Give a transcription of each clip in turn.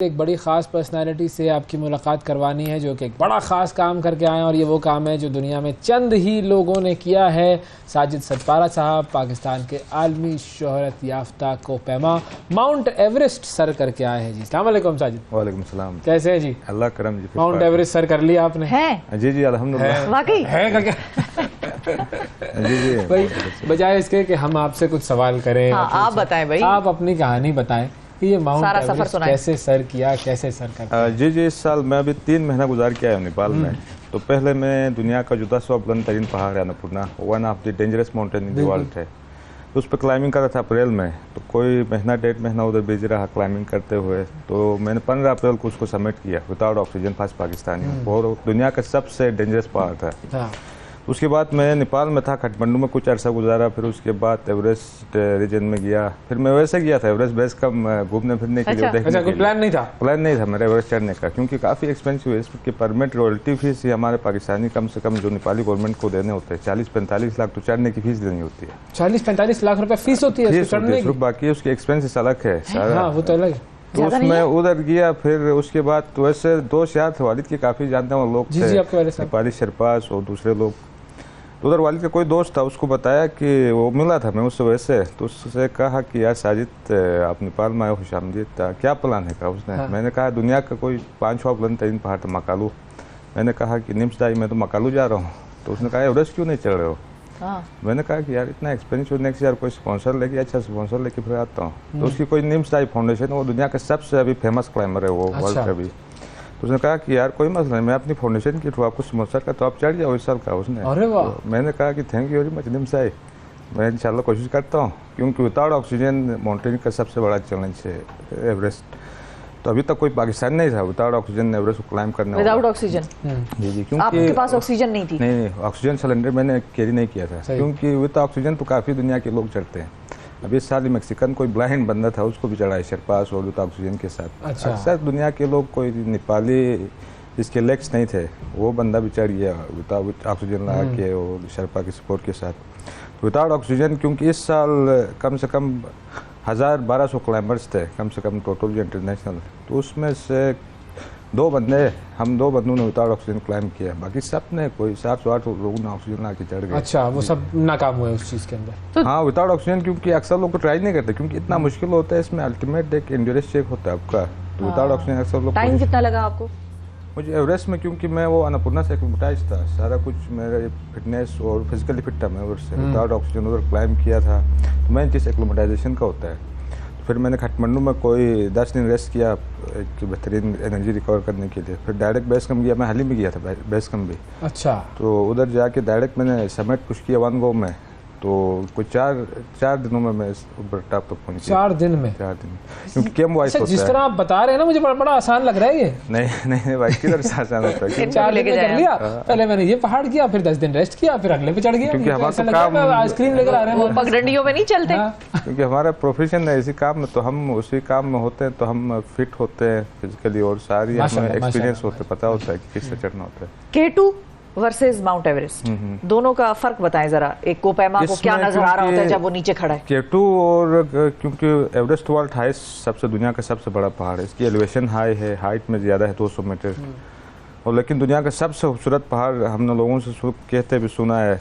एक बड़ी ख़ास पर्सनालिटी से आपकी मुलाकात करवानी है जो कि एक बड़ा ख़ास काम करके आए हैं और ये वो काम है जो दुनिया में चंद ही लोगों ने किया है। साजिद सतपारा साहब पाकिस्तान के आलमी शोहरत याफ्ता कोपैमा माउंट एवरेस्ट सर करके आए हैं जी। अस्सलाम वालेकुम साजिद। वालेकुम सलाम। कैसे हैं जी? अल्लाह करम जी। माउंट एवरेस्ट सर कर लिया आपने? है जी जी अल्हम्दुलिल्लाह। वाकई है क्या? जी जी भाई बजाय इसके कि हम आपसे कुछ सवाल करें, हाँ, आप बताएं भाई, आप अपनी कहानी बताएं कि ये माउंट सारा सफर एवरेस्ट सुनाएं। कैसे सर किया, कैसे सर कर जी जी इस साल मैं अभी 3 महीना गुजार के आया हूँ नेपाल में। तो पहले मैं दुनिया का जो 10वां बुलंद तरीन पहाड़ है Annapurna, one of the dangerous mountain in the world है, तो उस पर क्लाइंबिंग कर रहा था अप्रैल में। तो कोई महीना 1.5 महीना उधर बिजी रहा क्लाइंबिंग करते हुए। तो मैंने 15 अप्रैल को उसको सबमिट किया विदाउट ऑक्सीजन फर्स्ट पाकिस्तानी, और दुनिया का सबसे डेंजरस पहाड़ था। उसके बाद मैं नेपाल में था, काठमांडू में कुछ अरसा गुजारा, फिर उसके बाद एवरेस्ट रीजन में गया। फिर मैं वैसे गया था एवरेस्ट बेस कम घूमने फिरने के लिए, देखने के लिए। प्लान नहीं था? प्लान नहीं था मेरा एवरेस्ट चढ़ने का, क्योंकि काफ़ी एक्सपेंसिव है। इसकी परमिट रॉयल्टी फीस ही हमारे पाकिस्तानी कम से कम जो नेपाली गवर्नमेंट को देने होते हैं 40-45 लाख तो चढ़ने की फीस देनी होती है। 40-45 लाख रुपए फीस होती है चढ़ने की? बाकी उसके एक्सपेंसेस अलग है सारा। हाँ, वो तो अलग है। तो उसमें उधर गया, फिर उसके बाद तो वैसे दोस्त यार थे, वालिद के काफ़ी जानते हैं लोग थे, नेपाली शेरपास और दूसरे लोग। तो उधर वालिद का कोई दोस्त था, उसको बताया कि वो मिला था मैं उससे वैसे, तो उससे कहा कि यार साजिद आप नेपाल में आए, खुशामदीद, क्या प्लान है? कहा उसने। हाँ। मैंने कहा दुनिया का कोई 5वां बुलंद तरीन पहाड़ था मकालू। मैंने कहा कि निम्सदाई मैं तो मकालू जा रहा हूँ। तो उसने कहा एवरेस्ट क्यों नहीं चढ़ रहे हो? हाँ। मैंने कहा कि यार इतना एक्सपेंसिव, नेक्स्ट ईयर कोई स्पॉन्सर लेके, अच्छा स्पॉन्सर लेके फिर आता हूँ। तो उसकी कोई निम्सदाई फाउंडेशन, वो दुनिया का सबसे अभी फेमस क्लाइंबर है वो वर्ल्ड का भी। तो उसने कहा कि यार कोई मसला नहीं, मैं अपनी फाउंडेशन के थ्रू आपको स्पॉन्सर का, तो आप चढ़ जाओ इस साल का उसने। अरे वाह। तो मैंने कहा कि थैंक यू वेरी मच निम्साई, मैं इंशाल्लाह कोशिश करता हूँ, क्योंकि विदाउट ऑक्सीजन माउंटेन का सबसे बड़ा चैलेंज है एवरेस्ट। तो अभी तक कोई पाकिस्तान नहीं था विदाउट ऑक्सीजन एवरेस्ट को क्लाइंब करने। Without oxygen? जी जी, क्योंकि आपके पास ऑक्सीजन नहीं थी? नहीं, ऑक्सीजन सिलेंडर मैंने कैरी नहीं किया था, क्योंकि विद ऑक्सीजन तो काफ़ी दुनिया के लोग चढ़ते हैं। अभी इस साल मैक्सिकन कोई ब्लाइंड बंदा था, उसको भी चढ़ाया शेरपास और विद ऑक्सीजन के साथ। अच्छा। अक्सर दुनिया के लोग, कोई नेपाली जिसके लेग्स नहीं थे वो बंदा भी चढ़ गया विदाउट ऑक्सीजन लगा के और शेरपा के सपोर्ट के साथ। विदाउट ऑक्सीजन, क्योंकि इस साल कम से कम 1200 क्लाइंबर्स थे कम से कम टोटल जो इंटरनेशनल, तो उसमें से हम दो बंदों ने विदाउट ऑक्सीजन क्लाइंब किया, बाकी सब ने कोई 700-800 लोगों ने ऑक्सीजन ला के चढ़ गए। अच्छा, वो सब नाकाम हुए उस चीज़ के अंदर? तो हाँ, विदाउट ऑक्सीजन, क्योंकि अक्सर लोग ट्राई नहीं करते, क्योंकि इतना मुश्किल होता है इसमें। अल्टीमेट एक एंड्योरेंस चेक होता है आपका, तो विदाउट ऑक्सीजन अक्सर लोग। टाइम कितना लगा आपको? मुझे एवरेस्ट में, क्योंकि मैं वो अन्नपूर्णा से एक्लिमेटाइज था, सारा कुछ मेरा फिटनेस और फिजिकली फिट था मैं एवरेस्ट से। विदाउट ऑक्सीजन उधर क्लाइंब किया था, तो मेन चीज़ एक्लिमेटाइजेशन का होता है। फिर मैंने काठमांडू में कोई 10 दिन रेस्ट किया एक बेहतरीन एनर्जी रिकवर करने के लिए। फिर डायरेक्ट बेस कैंप गया, मैं हाल ही में गया था बेस कैंप भी। अच्छा। तो उधर जाके डायरेक्ट मैंने समिट पुश किया 1 गो में, तो कुछ 4 दिनों में मैं ऊपर टॉप तक पहुंच गया। 4 दिन में? 4 दिन, क्योंकि कैम वाइज होता है। जिस तरह आप बता रहे हैं ना, मुझे बड़ा आसान लग रहा है ये। नहीं भाई, किधर से आसान होता है? 4 दिन कर लिया, पहले मैंने ये पहाड़ किया, फिर 10 दिन रेस्ट किया, फिर अगले पे चढ़ गया। क्योंकि हमारा काम आइसक्रीम लेकर आ रहे हैं, वो पगडंडियों में नहीं चलते। क्योंकि हमारा प्रोफेशन है इसी काम में, तो हम उसी काम में होते हैं, तो हम फिट होते हैं फिजिकली, और सारी हमें एक्सपीरियंस होते, पता होता है कि किससे चढ़ना होता है। K2 वर्सेस माउंट एवरेस्ट, दोनों का फर्क बताएं जरा। एक कोपैमा को क्या नजर आ रहा होता है जब वो नीचे खड़ा है? K2 और क्योंकि एवरेस्ट वर्ल्ड हाईएस्ट सबसे दुनिया का सबसे बड़ा पहाड़ है, इसकी एलिवेशन हाई है, हाइट में ज़्यादा है 200 मीटर, और लेकिन दुनिया का सबसे खूबसूरत पहाड़ हमने लोगों से कहते भी सुना है,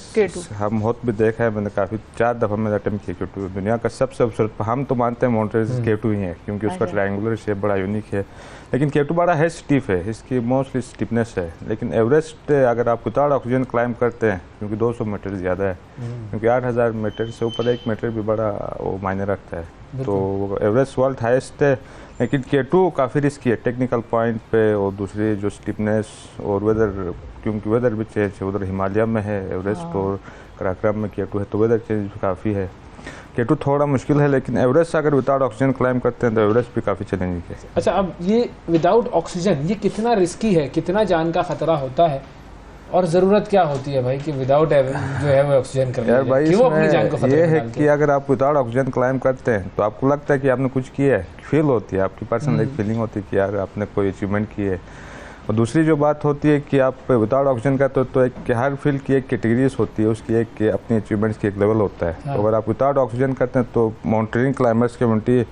हम खुद भी देखा है, मैंने काफ़ी 4 दफ़ा मैंने अटेम्प्ट किया K2। दुनिया का सबसे खूबसूरत हम तो मानते हैं माउंट एवरेस्ट K2 ही है, क्योंकि उसका ट्रायंगुलर शेप बड़ा यूनिक है। लेकिन K2 बड़ा है स्टीफ है, इसकी मोस्टली स्टीफनेस है। लेकिन एवरेस्ट अगर आप विदाउट ऑक्सीजन क्लाइंब करते हैं, क्योंकि 200 मीटर ज़्यादा है, क्योंकि 8000 मीटर से ऊपर 1 मीटर भी बड़ा वो मायने रखता है, तो एवरेस्ट वर्ल्ड हाईएस्ट है। लेकिन K2 काफ़ी रिस्की है टेक्निकल पॉइंट पे, और दूसरी जो स्टीफनेस और वेदर, क्योंकि वेदर भी चेंज है, उधर हिमालय में है एवरेस्ट और कराक्रम में K2 है, तो वेदर चेंज काफ़ी है। K2 थोड़ा मुश्किल है, लेकिन एवरेस्ट अगर विदाउट ऑक्सीजन क्लाइंब करते हैं तो एवरेस्ट भी काफ़ी चैलेंजिंग है। अच्छा, अब ये विदाउट ऑक्सीजन ये कितना रिस्की है, कितना जान का खतरा होता है, और ज़रूरत क्या होती है भाई कि विदाउट जो है वो ऑक्सीजन कर यार भाई, क्यों अपनी जान को ये है कि अगर आप विदाउट ऑक्सीजन क्लाइंब करते हैं तो आपको लगता है कि आपने कुछ किया है, फील होती है, आपकी पर्सनल एक फीलिंग होती है कि यार आपने कोई अचीवमेंट की है। और दूसरी जो बात होती है कि आप विदाउट ऑक्सीजन का तो एक हर फील्ड की एक कैटेगरीज होती है, उसकी एक अपनी अचीवमेंट्स की एक लेवल होता है। हाँ। तो अगर आप विदाउट ऑक्सीजन करते हैं तो माउंटेनिंग क्लाइंबर्स कम्युनिटी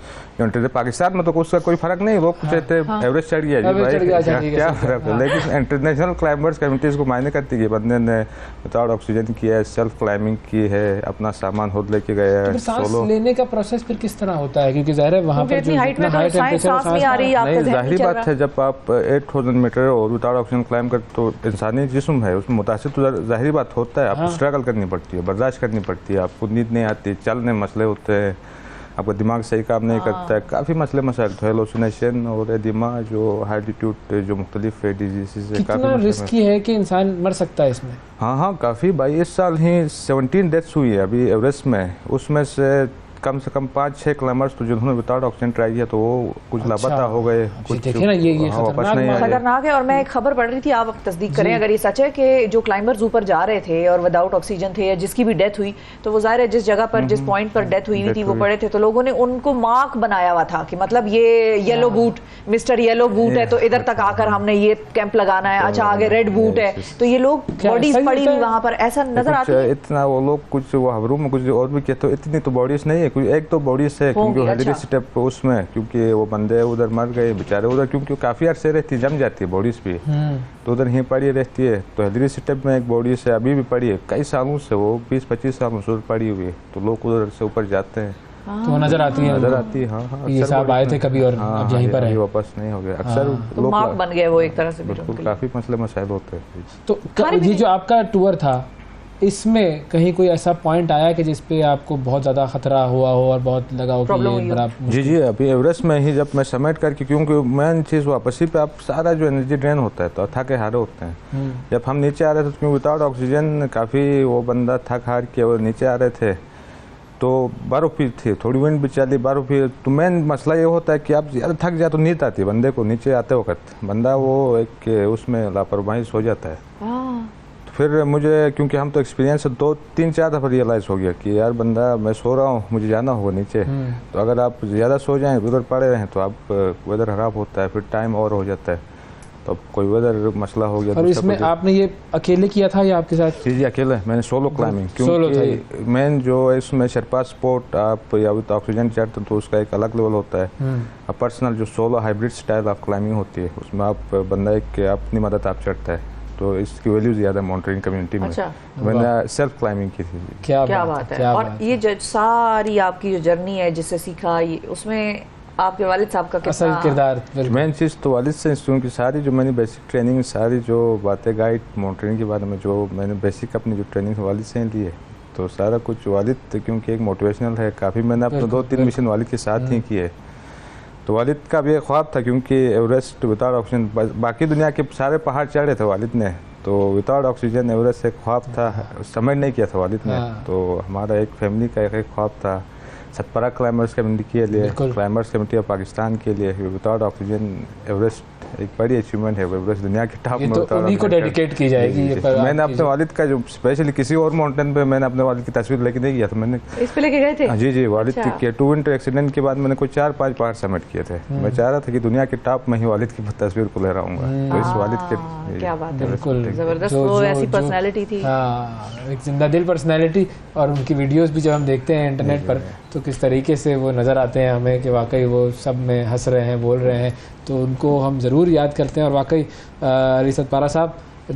पाकिस्तान में तो उसका कोई फर्क नहीं, लोग कहते हैं एवरेज चढ़ गया जी भाई, क्या फर्क है। लेकिन इंटरनेशनल क्लाइंबर्स कम्युनिटीज को मायने करती है, बंदे ने विदाउट ऑक्सीजन किया है, सेल्फ क्लाइंबिंग की है, अपना सामान खुद लेके गया है, सांस लेने का प्रोसेस फिर किस तरह होता है, क्योंकि जाहिर है वहाँ पर जो हाइट में तो सांस नहीं आ रही, आपका ज़हन जाहिर नहीं चल बात रहा। है जब आप 8000 मीटर और विदाउट ऑक्सीजन क्लाइंब कर तो इंसानी जिस्म है उसमें मुतासिर तो जाहिर बात होता है, आपको स्ट्रगल करनी पड़ती है, बर्दाश्त करनी पड़ती है, आपको नींद नहीं आती, चलने मसले होते हैं, आपका दिमाग सही काम नहीं करता है, काफ़ी मसले मसाइल तो हेलोसिनेशन और एडिमा जो हाई एल्टीट्यूड जो मुख्तलिफ डिजीज़ है, कितना रिस्की है कि इंसान मर सकता है इसमें? हाँ काफ़ी भाई, इस साल ही 17 डेथ्स हुई है अभी एवरेस्ट में, उसमें से कम 5-6 क्लाइंबर्स तो जिन्होंने विदाउट ऑक्सीजन ट्राई किया तो वो कुछ लापता हो गए, कुछ देखिए ना ये खतरनाक है। और मैं एक खबर पढ़ रही थी, आप तस्दीक करें अगर ये सच है, कि जो क्लाइंबर्स ऊपर जा रहे थे और विदाउट ऑक्सीजन थे या जिसकी भी डेथ हुई, तो वो जाहिर है जिस जगह पर जिस पॉइंट पर डेथ हुई थी वो पड़े थे, तो लोगों ने उनको मार्क बनाया हुआ था कि मतलब ये yellow boot, mister yellow boot है तो इधर तक आकर हमने ये कैंप लगाना है, अच्छा आगे रेड बूट है, तो ये लोग बॉडीज पड़ी हुई वहां पर ऐसा नजर आती है। इतना वो लोग कुछ वो हवरू में कुछ और भी कहते, इतनी तो बॉडीज नहीं है, कुछ एक तो बॉडीज है क्योंकि हेलिडी स्टेप उसमें, क्योंकि वो बंदे उधर मर गए बेचारे उधर, क्योंकि काफी अरसे रहती जम जाती है बॉडीज भी, तो उधर ही पड़ी रहती है। तो हेलिडी स्टेप में एक बॉडी से अभी भी पड़ी है, कई सालों से वो 20-25 सालों से पड़ी हुई है, तो लोग उधर से ऊपर जाते हैं तो नजर आती है, नजर आती है। हाँ ये साहब आए थे कभी और अब यहीं पर है, वापस नहीं हो गया, अक्सर लोग मार्क बन गए वो एक तरह से, बिल्कुल काफी मसले मसाइल होते हैं। तो ये जो आपका टूर था इसमें कहीं कोई ऐसा पॉइंट आया कि जिस पे आपको बहुत ज़्यादा खतरा हुआ हो और बहुत लगा हो कि ये बड़ा? जी अभी एवरेस्ट में ही जब मैं समिट करके, क्योंकि मेन चीज़ वापसी पे आप सारा जो एनर्जी ड्रेन होता है तो थके हारे होते हैं। जब हम नीचे आ रहे थे तो क्योंकि विदाउट ऑक्सीजन काफ़ी वो बंदा थक हार के वो नीचे आ रहे थे, तो बर्फ़ भी थी, थोड़ी विंड भी चली, बर्फ़ भी, तो मेन मसला ये होता है कि आप ज़्यादा थक जाए तो नींद आती है बंदे को, नीचे आते वक्त बंदा वो एक उसमें लापरवाही सो जाता है। फिर मुझे, क्योंकि हम तो एक्सपीरियंस से 2-3-4 दफ़ा रियलाइज़ हो गया कि यार बंदा मैं सो रहा हूँ, मुझे जाना होगा नीचे, तो अगर आप ज़्यादा सो जाएं उधर पड़े रहें तो आप वेदर ख़राब होता है, फिर टाइम और हो जाता है, तो कोई वेदर मसला हो गया। और इसमें आपने ये अकेले किया था या आपके साथ? जी अकेले, मैंने सोलो क्लाइंबिंग, क्योंकि मेन जो इसमें शेरपा स्पोर्ट आप या विद ऑक्सीजन चढ़ते तो उसका एक अलग लेवल होता है। अब पर्सनल जो solo hybrid style of climbing होती है उसमें आप बंदा एक अपनी मदद आप चढ़ता है, तो इसकी वैल्यू ज़्यादा माउंटेनिंग कम्युनिटी में। अच्छा। मैंने सेल्फ क्लाइंबिंग की थी। क्या बात है। और ये जो सारी आपकी जो जर्नी है जिससे सीखा, उसमें आपके वालिद साहब का असल किरदार? मेन चीज़ तो वालिद से, क्योंकि सारी जो मैंने बेसिक ट्रेनिंग, सारी जो बातें गाइड माउंटेनिंग के बारे में जो मैंने बेसिक अपनी जो ट्रेनिंग वालिद से ली है, तो सारा कुछ वालिद, क्योंकि एक मोटिवेशनल है काफ़ी, मैंने अपने 2-3 मिशन वालिद के साथ ही किए, तो वालिद का भी एक ख्वाब था, क्योंकि एवरेस्ट विदाउट ऑक्सीजन, बाकी दुनिया के सारे पहाड़ चढ़े थे वालिद ने, तो विदाउट ऑक्सीजन एवरेस्ट एक ख्वाब था, समझ नहीं किया था वालिद ने, तो हमारा एक फैमिली का एक ख्वाब था सतपारा क्लाइंबर्स कम्युनिटी के लिए, क्लाइंबर्स कम्युनिटी ऑफ पाकिस्तान के लिए, विदाउट ऑक्सीजन एवरेस्ट एक बड़ी अचीवमेंट है, एवरेस्ट दुनिया के टॉप में, तो उन्हीं को डेडिकेट की जाएगी। मैंने अपने वालिद का जो स्पेशली किसी और माउंटेन पे मैंने अपने वालिद की तस्वीर लेके नहीं किया था, मैंने इस पे लेके गए थे? जी वालिद के 2 विंटर एक्सीडेंट के बाद मैंने कोई 4-5 पहाड़ समिट किए थे, मैं चाह रहा था कि दुनिया के टॉप में ही वालिद की तस्वीर को ले रहा हूँ, तो इस वालिद के, क्या बात है, बिल्कुल जबरदस्त, वो ऐसी पर्सनालिटी थी, एक जिंदा दिल पर्सनालिटी। और उनकी वीडियोस भी जब हम देखते हैं इंटरनेट पर तो किस तरीके से वो नज़र आते हैं हमें कि वाकई वो सब में हंस रहे हैं, बोल रहे हैं, तो उनको हम ज़रूर याद करते हैं। और वाकई अली सतपारा साहब,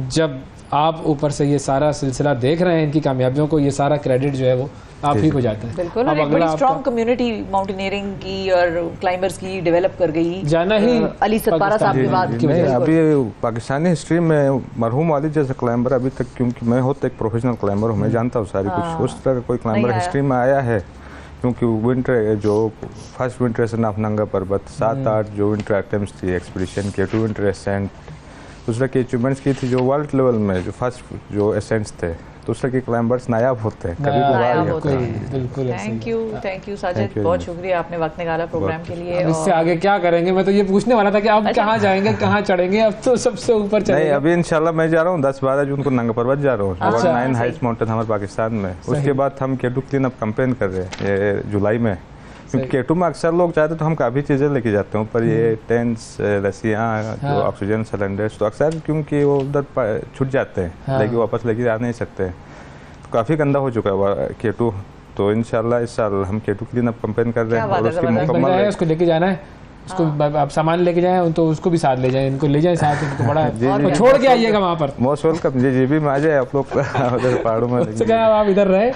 जब आप ऊपर से ये सारा सिलसिला देख रहे हैं इनकी कामयाबियों को, ये सारा क्रेडिट जो है वो आप ही को जाता है। बिल्कुल, और एक बड़ी स्ट्रॉन्ग कम्युनिटी माउंटेनियरिंग की और क्लाइंबर्स की डेवलप कर गई, जाना ही अली सतपारा साहब की बात की वजह से। अभी पाकिस्तानी हिस्ट्री में मरहूम वालिद जैसा क्लाइंबर अभी तक, क्योंकि मैं होता एक प्रोफेशनल क्लाइंबर हूँ, मैं जानता हूँ सारी कुछ, उस तरह का कोई क्लाइंबर हिस्ट्री में आया है, क्योंकि विंटर जो फर्स्ट विंटर एसेंट ऑफ नंगा पर्वत, 7-8 जो विंटर अटेम्प्ट्स थी एक्सपीडिशन के, 2 विंटर एसेंट, दूसरा की अचीवमेंट्स की थी जो वर्ल्ड लेवल में जो फर्स्ट जो एसेंट्स थे, दूसरे के क्लाइंबर्स नायाब होते हैं, कभी बिल्कुल। थैंक यू साजिद, बहुत शुक्रिया आपने वक्त निकाला प्रोग्राम के लिए। इससे आगे क्या करेंगे, मैं तो ये पूछने वाला था कि आप कहाँ जाएंगे, कहाँ चढ़ेंगे, अब तो सबसे ऊपर चढ़ेंगे। नहीं, अभी इंशाल्लाह मैं जा रहा हूँ 10-12 जून को नंगा पर्वत जा रहा हूँ, 9 हाईएस्ट माउंटेन हमारे पाकिस्तान में, उसके बाद हम केटू क्लीन अप कैंपेन कर रहे हैं ये जुलाई में, क्योंकि केटू में अक्सर लोग चाहते तो हम काफ़ी चीज़ें लेके जाते हैं ऊपर, ये टेंट्स, रस्सियाँ, जो ऑक्सीजन सिलेंडर्स, तो अक्सर क्योंकि वो उधर छूट जाते हैं, लेकिन वापस लेके जा नहीं सकते, तो काफ़ी गंदा हो चुका है केटू। तो इंशाल्लाह इस साल हम केटू क्लीन अप कैंपेन कर रहे हैं और उसकी मुकम्मल उसको लेके जाना है, उसको आप सामान लेके जाएं तो उसको भी साथ ले जाएं, इनको ले जाएं साथ, इनको बड़ा और छोड़ के आइएगा वहाँ पर। मोस्ट वेलकम जी भी में आ जाए आप लोग उधर पहाड़ों में, आप इधर रहे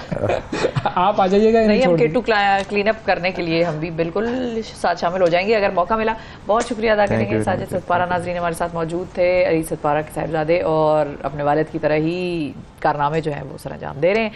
आप आ जाइएगा। नहीं, हम केटू क्लीन अप करने के लिए हम भी बिल्कुल साथ शामिल हो जाएंगे अगर मौका मिला। बहुत शुक्रिया अदा करेंगे। साजिद सतपारा नाजरीन हमारे साथ मौजूद थे, अरीज सतपारा के साहिबजादे, और अपने वालिद की तरह ही कारनामे जो हैं वो सर अंजाम दे रहे हैं।